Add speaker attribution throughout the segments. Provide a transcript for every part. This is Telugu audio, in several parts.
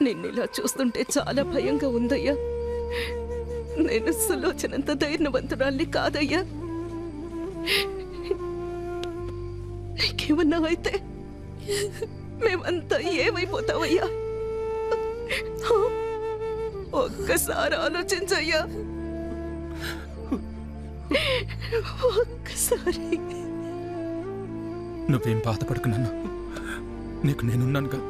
Speaker 1: నిన్నిలా చూస్తుంటే చాలా భయంగా ఉందయ్యా. నేను సులోచనంత ధైర్యవంతురాల్ని కాదయ్యా. నీకేమన్నా అయితే మేమంతా ఏమైపోతావయ్యా? ఒక్కసారి ఆలోచించయ్యా, ఒక్కసారి.
Speaker 2: నువ్వేం బాధపడకు నాన్న, నీకు నేనున్నానుగా.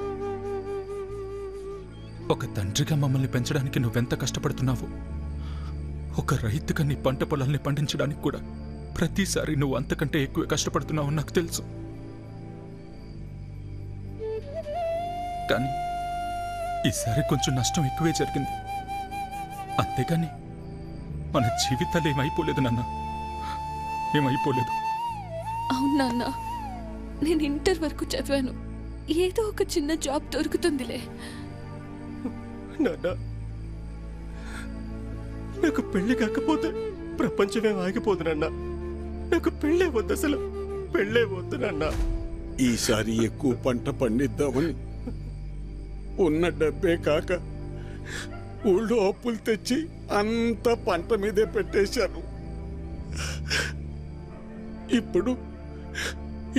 Speaker 2: ఒక తండ్రిగా మమ్మల్ని పెంచడానికి నువ్వెంత కష్టపడుతున్నావు, ఒక రైతుగా నీ పంట పొలాల్ని పండించడానికి కూడా ప్రతిసారి నువ్వు అంతకంటే ఎక్కువ కష్టపడుతున్నావు నాకు తెలుసు. కానీ ఈసారి కొంచెం నష్టం ఎక్కువే జరిగింది, అంతేగాని మన జీవితాలు ఏమైపోలేదు నాన్న, ఏమైపోలేదు.
Speaker 3: అవును నాన్న, నేను ఇంటర్ వరకు చదివాను. ఏదో ఒక చిన్న జాబ్ దొరుకుతుందిలే.
Speaker 4: నాన్న, నాకు పెళ్లి కాకపోతే ప్రపంచమే ఆగిపోదు నాన్న. నాకు పెళ్ళే వద్దు, అసలు పెళ్ళే వద్దు నాన్న.
Speaker 5: ఈసారి ఎక్కువ పంట పండిద్దామని ఉన్న డబ్బే కాక ఊళ్ళో అప్పులు తెచ్చి అంత పంట మీదే పెట్టేశాను.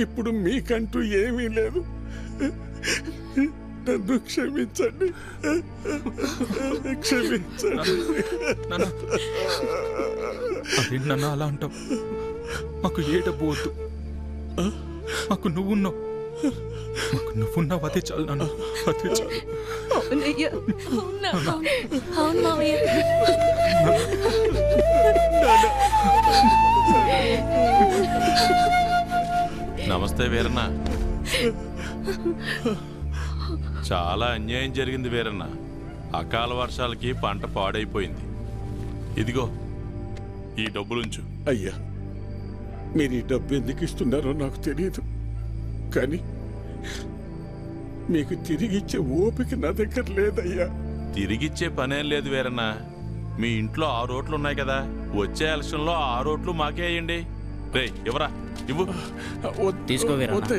Speaker 5: ఇప్పుడు మీకంటూ ఏమీ లేదు. నన్ను క్షమించండి, క్షమించండి.
Speaker 2: అదేంటన్నా అలా అంటావు? మాకు ఏ డబ్బు వద్దు, మాకు నువ్వున్నావు, మాకు నువ్వున్నావు, అదే చాలు నాన్న, అదే చాలు.
Speaker 1: అవునయ్యా,
Speaker 3: అవును మావయ్య.
Speaker 6: నమస్తే వీరన్న. చాలా అన్యాయం జరిగింది వీరన్న. అకాల వర్షాలకి పంట పాడైపోయింది. ఇదిగో ఈ డబ్బులుంచు.
Speaker 5: అయ్యా, మీరు ఈ డబ్బు ఎందుకు ఇస్తున్నారో నాకు తెలియదు, కానీ మీకు తిరిగిచ్చే ఓపిక నా దగ్గర లేదయ్యా.
Speaker 6: తిరిగిచ్చే పనేం లేదు వీరన్న. మీ ఇంట్లో 6 ఓట్లు ఉన్నాయి కదా, వచ్చే ఎలక్షన్లో 6 ఓట్లు మాకే వేయండి. రే ఇవ్వరా, ఇవ్వు.
Speaker 7: తీసుకో వీరన్న.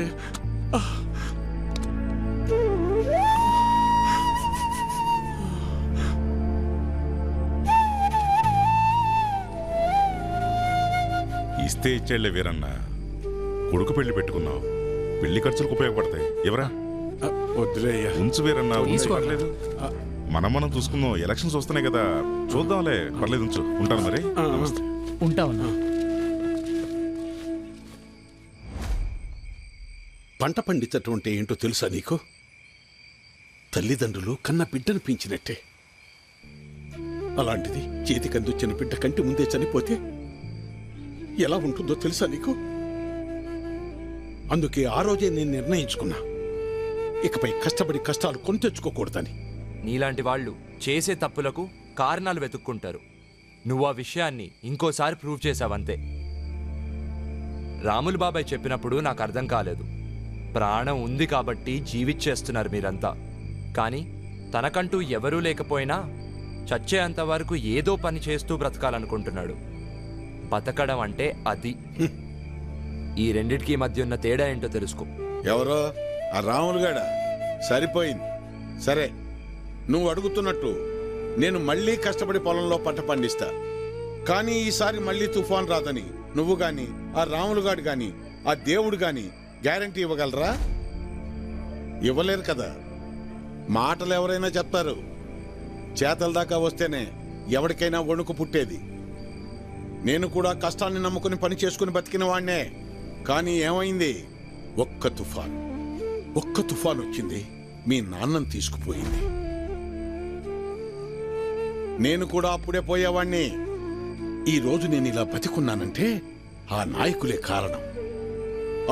Speaker 8: ఇస్తే ఇచ్చేళ్లే వీరన్న. కొడుకు పెళ్లి పెట్టుకున్నావు, పెళ్లి ఖర్చులకు ఉపయోగపడతాయి. ఎవరా?
Speaker 5: వద్దులేయ్యా,
Speaker 8: ఉంచు వీరన్న, ఉంచు, పర్లేదు. మనం చూసుకుందాం, ఎలక్షన్స్ వస్తున్నాయి కదా, చూద్దాంలే, పర్లేదు, ఉంచు. ఉంటాను మరి.
Speaker 7: ఉంటావన్నా.
Speaker 5: పంట పండించటం అంటే ఏంటో తెలుసా నీకు? తల్లిదండ్రులు కన్న బిడ్డను పెంచినట్టే. అలాంటిది చేతికందొచ్చిన బిడ్డ కంటి ముందే చనిపోతే ఎలా ఉంటుందో తెలుసా నీకు? అందుకే ఆ రోజే నేను నిర్ణయించుకున్నా, ఇకపై కష్టపడి కష్టాలు కొని తెచ్చుకోకూడదని.
Speaker 9: నీలాంటి వాళ్ళు చేసే తప్పులకు కారణాలు వెతుక్కుంటారు. నువ్వు ఆ విషయాన్ని ఇంకోసారి ప్రూవ్ చేశావంతే. రాములు బాబాయ్ చెప్పినప్పుడు నాకు అర్థం కాలేదు. ప్రాణం ఉంది కాబట్టి జీవిచ్చేస్తున్నారు మీరంతా. కానీ తనకంటూ ఎవరూ లేకపోయినా చచ్చేంత వరకు ఏదో పని చేస్తూ బ్రతకాలనుకుంటున్నాడు. బతకడం అంటే అది. ఈ రెండిటికి మధ్య ఉన్న తేడా ఏంటో తెలుసుకో.
Speaker 5: ఎవరో ఆ రాములుగాడ? సరిపోయింది. సరే, నువ్వు అడుగుతున్నట్టు నేను మళ్ళీ కష్టపడి పొలంలో పంట పండిస్తా. కానీ ఈసారి మళ్ళీ తుఫాన్ రాదని నువ్వు గాని, ఆ రాములుగాడు గాని, ఆ దేవుడు గాని గ్యారంటీ ఇవ్వగలరా? ఇవ్వలేరు కదా. మాటలు ఎవరైనా చెప్తారు, చేతల దాకా వస్తేనే ఎవరికైనా వణుకు పుట్టేది. నేను కూడా కష్టాన్ని నమ్ముకుని పని చేసుకుని బతికిన వాణ్ణే. కానీ ఏమైంది? ఒక్క తుఫాన్ వచ్చింది, మీ నాన్నని తీసుకుపోయింది. నేను కూడా అప్పుడే పోయేవాణ్ణి. ఈ రోజు నేను ఇలా బతికున్నానంటే ఆ నాయకులే కారణం.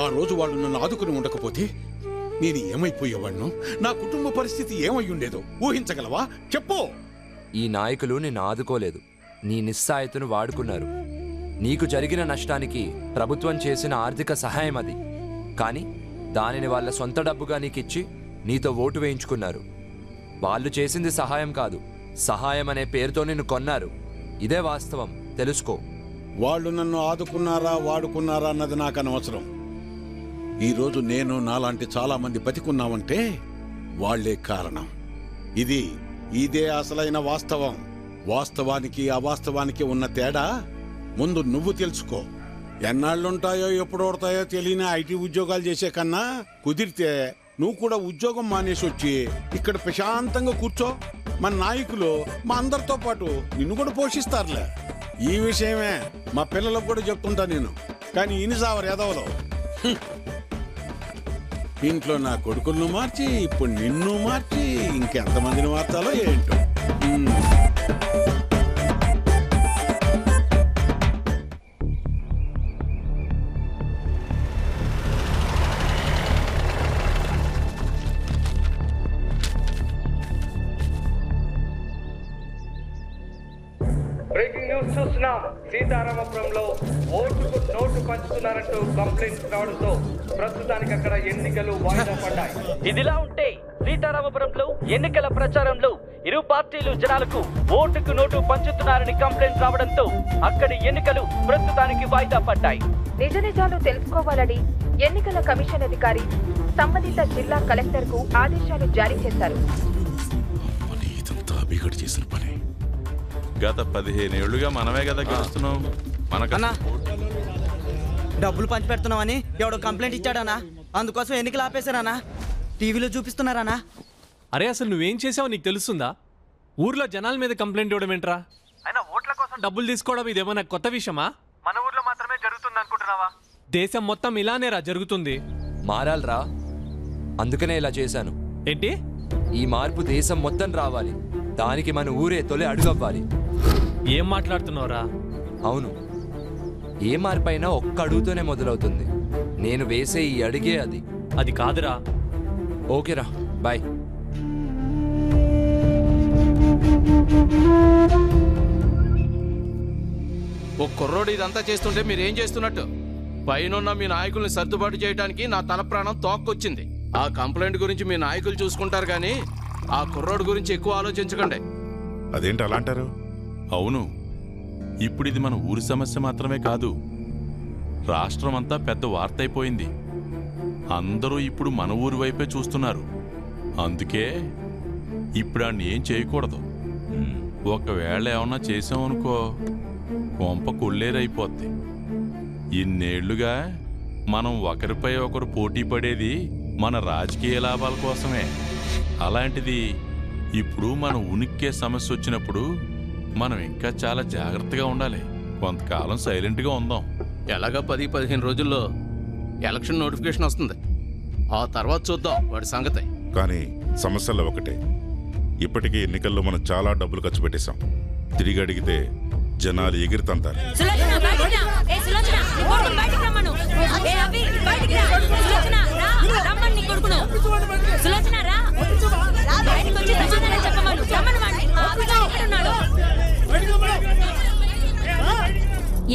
Speaker 5: ఆ రోజు వాళ్ళు నన్ను ఆదుకుని ఉండకపోతే నేను ఏమైపోయేవాణ్ణో, నా కుటుంబ పరిస్థితి ఏమై ఉండేదో ఊహించగలవా? చెప్పు.
Speaker 9: ఈ నాయకులు నిన్ను ఆదుకోలేదు, నీ నిస్సాయతను వాడుకున్నారు. నీకు జరిగిన నష్టానికి ప్రభుత్వం చేసిన ఆర్థిక సహాయం అది. కానీ దానిని వాళ్ళ సొంత డబ్బుగా నీకిచ్చి నీతో ఓటు వేయించుకున్నారు. వాళ్ళు చేసింది సహాయం కాదు, సహాయం అనే పేరుతో నిన్ను కొన్నారు. ఇదే వాస్తవం, తెలుసుకో.
Speaker 5: వాళ్ళు నన్ను ఆదుకున్నారా వాడుకున్నారా అన్నది నాకు అనవసరం. ఈరోజు నేను నాలాంటి చాలా మంది బతికున్నామంటే వాళ్లే కారణం. ఇదే అసలైన వాస్తవం. వాస్తవానికి అవాస్తవానికి ఉన్న తేడా ముందు నువ్వు తెలుసుకో. ఎన్నాళ్ళుంటాయో ఎప్పుడు ఓడతాయో తెలియని ఐటీ ఉద్యోగాలు చేసే కన్నా కుదిరితే నువ్వు కూడా ఉద్యోగం మానేసి వచ్చి ఇక్కడ ప్రశాంతంగా కూర్చో. మన నాయకులు మా అందరితో పాటు నిన్ను కూడా పోషిస్తారులే. ఈ విషయమే మా పిల్లలకు కూడా చెప్తుంటా నేను. కానీ ఇనిసావరు ఎదవలో ఇంట్లో నా కొడుకులను మార్చి ఇప్పుడు నిన్ను మార్చి ఇంకెంతమందిని మార్చాలో ఏంటో.
Speaker 10: బ్రేకింగ్ న్యూస్ చూస్తున్నాం. సీతారామపురంలో ఓటుకు నోటు పంచుతున్నారంటూ కంప్లైంట్స్ రావడంతో ప్రస్తుతానికి అక్కడ ఎన్నికలు వాయిదా పడ్డాయి.
Speaker 11: ఇదిలా ఉంటే సీతారామపురంలో ఎన్నికల ప్రచారంలో ఇరు పార్టీలు జనాలకు ఓటుకు నోటు పంచుతున్నారని కంప్లైంట్ రావడంతో అక్కడి ఎన్నికలు ప్రస్తుతానికి వాయిదా పడ్డాయి.
Speaker 12: నిజ నిజాలు తెలుసుకోవాలని ఎన్నికల కమిషన్ అధికారి సంబంధిత జిల్లా కలెక్టర్ కు ఆదేశాలు జారీ చేశారు.
Speaker 6: గత 15 ఏళ్లుగా మనమే కదా గెలుస్తున్నాం.
Speaker 13: అన్నా డబ్బులు పంచి పెడుతున్నామని ఎవడో కంప్లైంట్ ఇచ్చాడనా, అందుకోసం ఎన్నికలు ఆపేశారనా, టీవీలో చూపిస్తున్నారనా.
Speaker 14: అరే అసలు నువ్వేం చేసావో నీకు తెలుస్తుందా? ఊర్లో జనాల మీద కంప్లైంట్ ఇవ్వడం ఏంట్రా? అయినా ఓట్ల కోసం డబ్బులు తీసుకోవడం ఇదేమన్నా కొత్త విషయమా? మన ఊర్లో మాత్రమే జరుగుతుంది అనుకుంటున్నావా? దేశం మొత్తం ఇలానేరా జరుగుతుంది.
Speaker 9: మారాలరా, అందుకనే ఇలా చేశాను.
Speaker 14: ఏంటి?
Speaker 9: ఈ మార్పు దేశం మొత్తం రావాలి. దానికి మన ఊరే తొలి అడుగవ్వాలి.
Speaker 14: ఏం మాట్లాడుతున్నావురా?
Speaker 9: అవును, ఏ మార్పైనా ఒక్క అడుగుతోనే మొదలవుతుంది. నేను వేసే ఈ అడిగే అది.
Speaker 14: అది కాదురా.
Speaker 9: ఓకేరా, బాయ్.
Speaker 15: ఓ కుర్రోడు ఇదంతా చేస్తుంటే మీరేం చేస్తున్నట్టు? పైనున్న మీ నాయకుల్ని సర్దుబాటు చేయడానికి నా తల ప్రాణం తోక్కొచ్చింది. ఆ కంప్లైంట్ గురించి మీ నాయకులు చూసుకుంటారు కానీ ఆ కుర్రోడు గురించి ఎక్కువ ఆలోచించకండి.
Speaker 8: అదేంటి అలా అంటారు?
Speaker 6: అవును, ఇప్పుడు ఇది మన ఊరి సమస్య మాత్రమే కాదు, రాష్ట్రం అంతా పెద్ద వార్త అయిపోయింది. అందరూ ఇప్పుడు మన ఊరి వైపే చూస్తున్నారు. అందుకే ఇప్పుడు ఆడిని ఏం చేయకూడదు. ఒకవేళ ఏమన్నా చేసామనుకో కొంప కొల్లేరైపోద్ది. ఇన్నేళ్లుగా మనం ఒకరిపై ఒకరు పోటీ పడేది మన రాజకీయ లాభాల కోసమే. అలాంటిది ఇప్పుడు మన ఉనికే సమస్య వచ్చినప్పుడు మనం ఇంకా చాలా జాగ్రత్తగా ఉండాలి. కొంతకాలం సైలెంట్గా ఉందాం.
Speaker 15: ఎలాగా 10-15 రోజుల్లో ఎలక్షన్ నోటిఫికేషన్ వస్తుంది. ఆ తర్వాత చూద్దాం వాడి సంగతి.
Speaker 8: కానీ సమస్యల్లో ఒకటే, ఇప్పటికీ ఎన్నికల్లో మనం చాలా డబ్బులు ఖర్చు పెట్టేశాం. తిరిగి అడిగితే జనాలు ఎగిరితంతారు.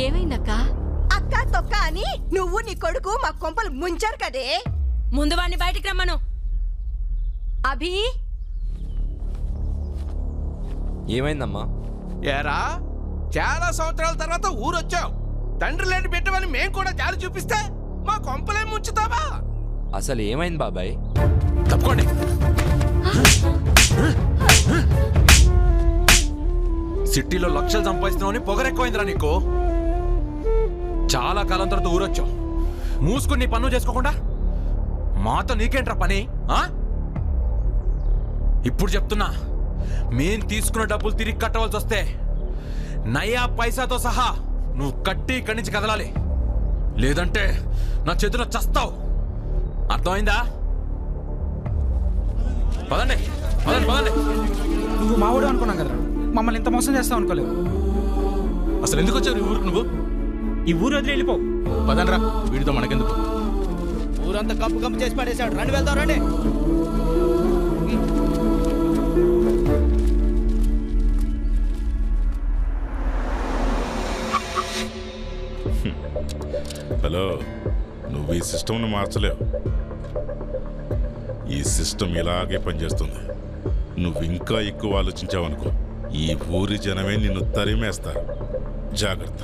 Speaker 3: ఏమైందక్క?
Speaker 12: అక్క తొక్క అని నువ్వు నీ కొడుకు మా కొంపలు ముంచారు కదే.
Speaker 3: ముందు వాడిని బయటికి రమ్మను.
Speaker 12: అభి,
Speaker 9: ఏమైందమ్మా?
Speaker 15: ఏరా, చాలా సంవత్సరాల తర్వాత ఊరొచ్చావు. తండ్రి లేని బిడ్డవని మేం కూడా జాలి చూపిస్తే మా కొంపలే ముంచుతావా?
Speaker 9: అసలు ఏమైంది బాబాయ్?
Speaker 2: తప్పుకోండి. సిటీలో లక్షలు సంపాదిస్తున్నావు, పొగరెక్కువైందిరా నీకు. చాలా కాలం తర్వాత ఊరొచ్చావు, మూసుకుని నీ పన్ను చేసుకోకుండా మాతో నీకేంట్రా పని? ఇప్పుడు చెప్తున్నా, మేం తీసుకున్న డబ్బులు తిరిగి కట్టవలసి వస్తే నయా పైసాతో సహా నువ్వు కట్టి ఇక్కడి నుంచి కదలాలి. లేదంటే నా చేతిలో చస్తావు. అర్థమైందా? పదండి పదండి పదండి.
Speaker 7: నువ్వు మావాడు అనుకున్నాం కదరా, మమ్మల్ని ఇంత మోసం చేస్తావు అనుకోలేదు.
Speaker 2: అసలు ఎందుకు వచ్చావు ఈ ఊరికి? నువ్వు
Speaker 7: ఈ ఊరు వదిలి వెళ్ళిపో.
Speaker 2: పదండ్రా, వీడితో మనకెందుకు?
Speaker 13: ఊరంతా కంపు కంపు చేసి పడేశాడు. రండి వెళ్దాం, రండి.
Speaker 8: హలో, నువ్వు ఈ సిస్టమ్ను మార్చలేవు. ఈ సిస్టమ్ ఇలాగే పనిచేస్తుంది. నువ్వు ఇంకా ఎక్కువ ఆలోచించావనుకో ఈ ఊరి జనమే నిన్ను తరిమేస్తారు. జాగ్రత్త.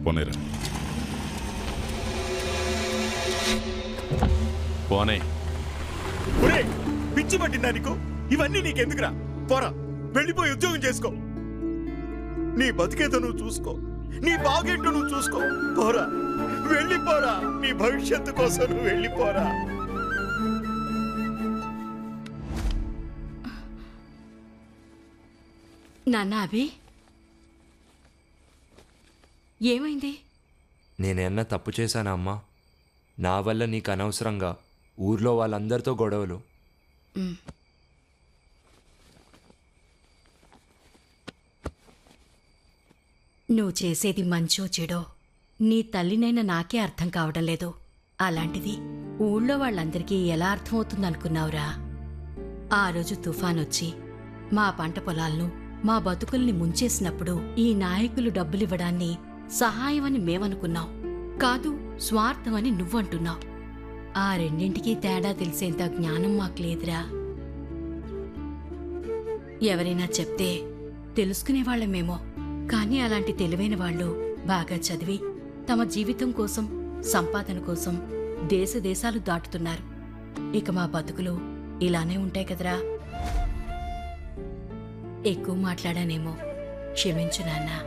Speaker 8: పోనేరా.
Speaker 6: పోనే.
Speaker 4: ఒరే పిచ్చి పట్టిందా నీకు? ఇవన్నీ నీకెందుకురా? పోరా, వెళ్ళిపోయి ఉద్యోగం చేసుకో. నీ బతికేదో నువ్వు చూసుకో, నీ బాగేంటో నువ్వు చూసుకో. పోరా, వెళ్ళిపోరా. నీ భవిష్యత్తు కోసం నువ్వు వెళ్ళిపోరా.
Speaker 16: నాన్న అభి, ఏమైంది?
Speaker 9: నేనేమన్నా తప్పు చేశానా అమ్మా? నా వల్ల నీకు అనవసరంగా ఊర్లో వాళ్ళందరితో గొడవలు.
Speaker 16: నువ్వు చేసేది మంచో చెడో నీ తల్లినైనా నాకే అర్థం కావడం లేదు. అలాంటిది ఊళ్ళో వాళ్ళందరికీ ఎలా అర్థమవుతుందనుకున్నావురా? ఆ రోజు తుఫాన్ వచ్చి మా పంట పొలాలను, మా బతుకుల్ని ముంచేసినప్పుడు ఈ నాయకులు డబ్బులివ్వడాన్ని సహాయమని మేమనుకున్నాం, కాదు స్వార్థమని నువ్వంటున్నావు. ఆ రెండింటికీ తేడా తెలిసేంత జ్ఞానం మాకు లేదురా. ఎవరైనా చెప్తే తెలుసుకునేవాళ్లమేమో, కానీ అలాంటి తెలివైన వాళ్ళు బాగా చదివి తమ జీవితం కోసం, సంపాదన కోసం దేశ దేశాలు దాటుతున్నారు. ఇక మా బతుకులు ఇలానే ఉంటాయి కదరా. ఎక్కువ మాట్లాడానేమో, క్షమించు నాన్నా.